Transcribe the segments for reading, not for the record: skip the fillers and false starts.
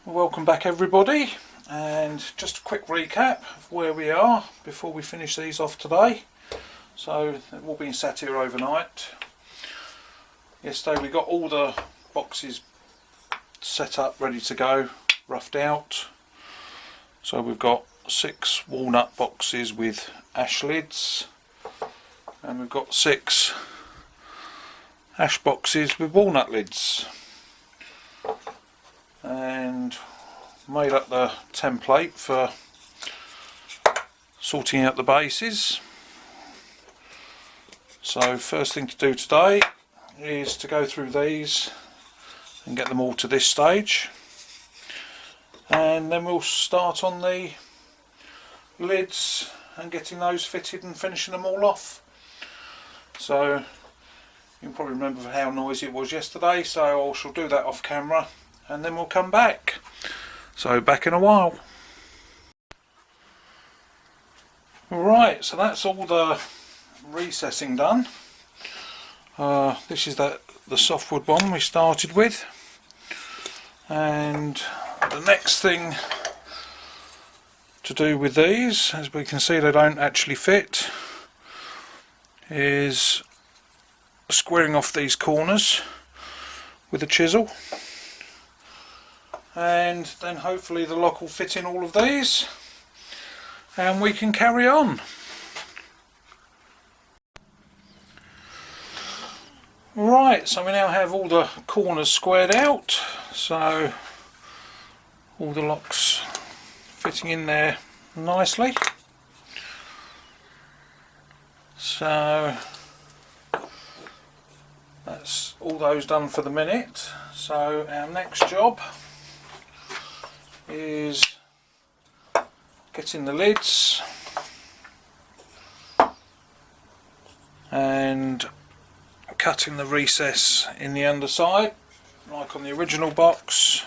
Welcome back everybody, and just a quick recap of where we are before we finish these off today. So they've all been sat here overnight. Yesterday we got all the boxes set up, ready to go, roughed out. So we've got 6 walnut boxes with ash lids, and we've got 6 ash boxes with walnut lids, and made up the template for sorting out the bases. So first thing to do today is to go through these and get them all to this stage, and then we'll start on the lids and getting those fitted and finishing them all off. So you can probably remember how noisy it was yesterday, so I shall do that off camera and then we'll come back. So back in a while. Right, so that's all the recessing done. This is the softwood one we started with, and the next thing to do with these, as we can see they don't actually fit, is squaring off these corners with a chisel, and then hopefully the lock will fit in all of these and we can carry on. Right, so we now have all the corners squared out, so all the locks fitting in there nicely. So that's all those done for the minute. So our next job is getting the lids and cutting the recess in the underside like on the original box,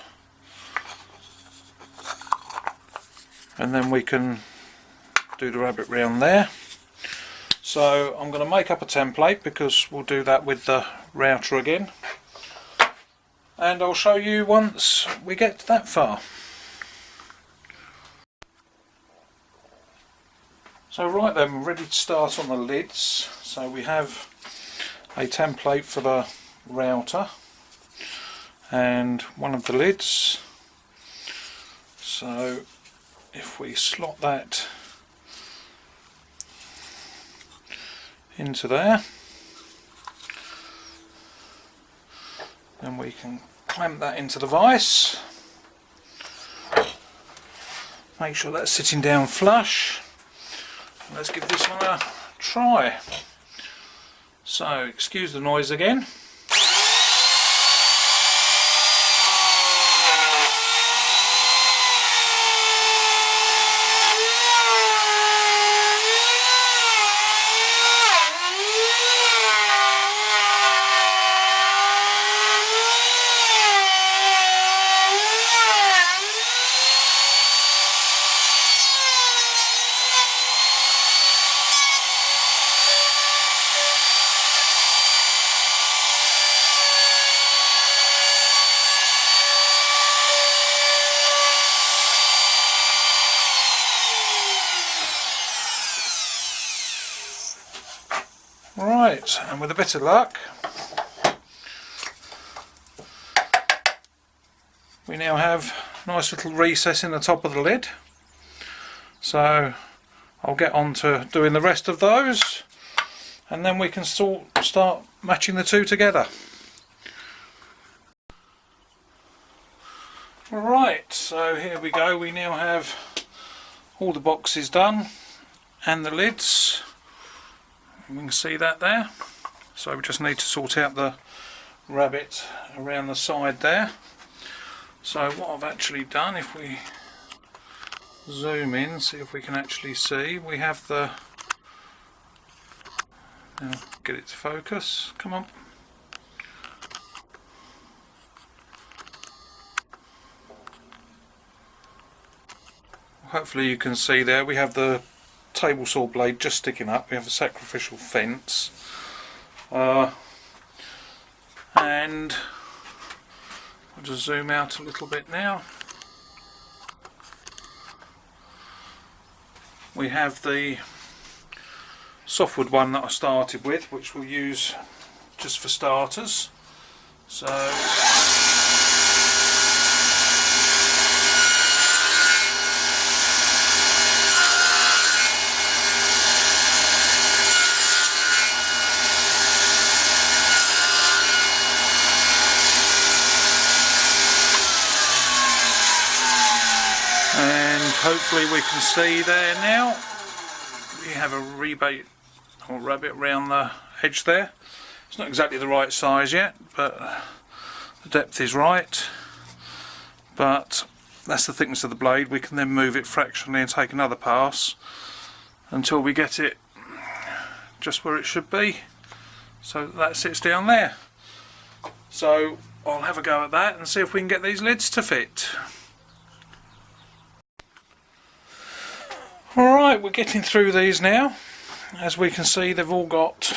and then we can do the rabbit round there. So I'm going to make up a template because we'll do that with the router again, and I'll show you once we get that far. So right then, we're ready to start on the lids. So we have a template for the router and one of the lids. So if we slot that into there, then we can clamp that into the vise. Make sure that's sitting down flush. Let's give this one a try. So excuse the noise again. Right, and with a bit of luck we now have a nice little recess in the top of the lid. So I'll get on to doing the rest of those, and then we can start matching the two together. Right, so here we go. We now have all the boxes done and the lids. We can see that there. So we just need to sort out the rabbit around the side there. So what I've actually done, if we zoom in, see if we can actually see, we have the, now get it to focus, come on. Hopefully you can see there, we have the table saw blade just sticking up. We have a sacrificial fence, and I'll just zoom out a little bit now. we have the softwood one that I started with, which we'll use just for starters. So hopefully we can see there now we have a rebate or rabbit around the edge there. It's not exactly the right size yet, but the depth is right, but that's the thickness of the blade. We can then move it fractionally and take another pass until we get it just where it should be, so that sits down there. So I'll have a go at that and see if we can get these lids to fit. Alright, we're getting through these now. As we can see, they've all got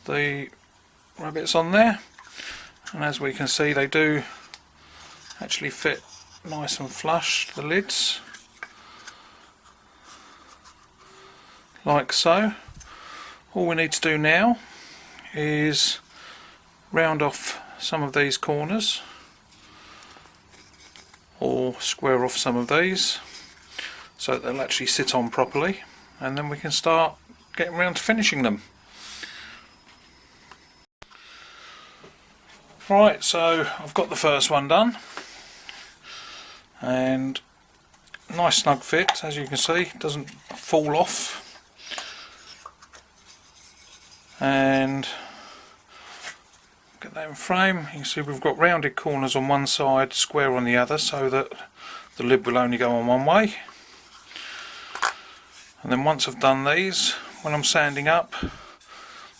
the rabbits on there, and as we can see, they do actually fit nice and flush, the lids, like so. All we need to do now is round off some of these corners, or square off some of these, so that they'll actually sit on properly, and then we can start getting around to finishing them. Right, so I've got the first one done, and nice snug fit, as you can see, doesn't fall off, and get that in frame. You can see we've got rounded corners on one side, square on the other, so that the lid will only go on one way. And then once I've done these, when I'm sanding up,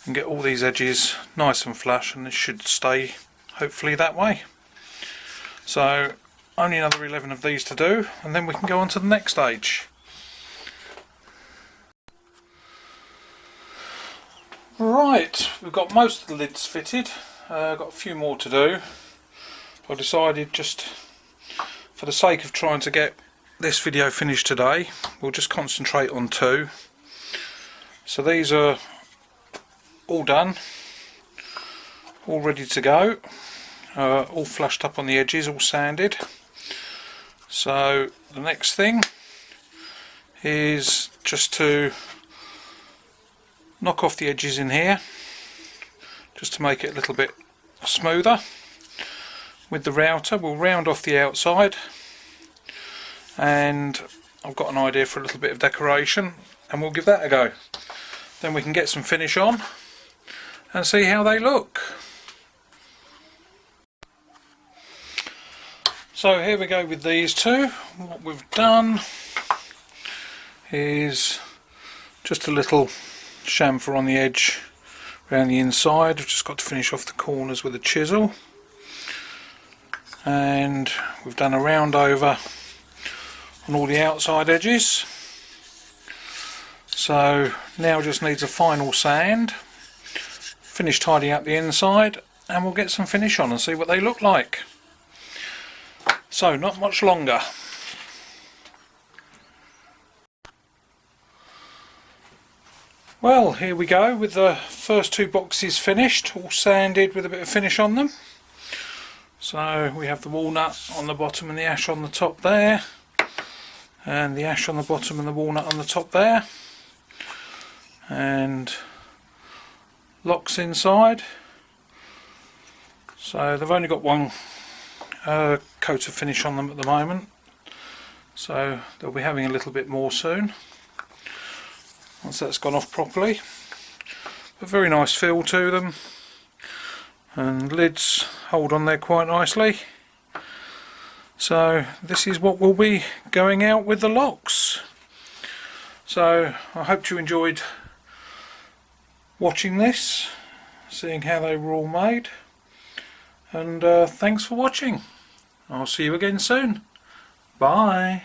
and get all these edges nice and flush, and this should stay hopefully that way. So only another 11 of these to do, and then we can go on to the next stage. Right, we've got most of the lids fitted, got a few more to do. I decided, just for the sake of trying to get this video finished today, we'll just concentrate on two. So these are all done, all ready to go, all flushed up on the edges, all sanded. So the next thing is just to knock off the edges in here, just to make it a little bit smoother. With the router we'll round off the outside, and I've got an idea for a little bit of decoration, and we'll give that a go. Then we can get some finish on and see how they look. So here we go with these two. What we've done is just a little chamfer on the edge around the inside. We've just got to finish off the corners with a chisel, and we've done a round over on all the outside edges. So now just needs a final sand, finish tidying up the inside, and we'll get some finish on and see what they look like. So not much longer. Well, here we go with the first two boxes finished, all sanded with a bit of finish on them. So we have the walnut on the bottom and the ash on the top there, and the ash on the bottom and the walnut on the top there, and locks inside. So they've only got one coat of finish on them at the moment, so they'll be having a little bit more soon once that's gone off properly. A very nice feel to them, and lids hold on there quite nicely. So this is what will be going out with the locks. So I hope you enjoyed watching this, seeing how they were all made, and thanks for watching. I'll see you again soon. Bye.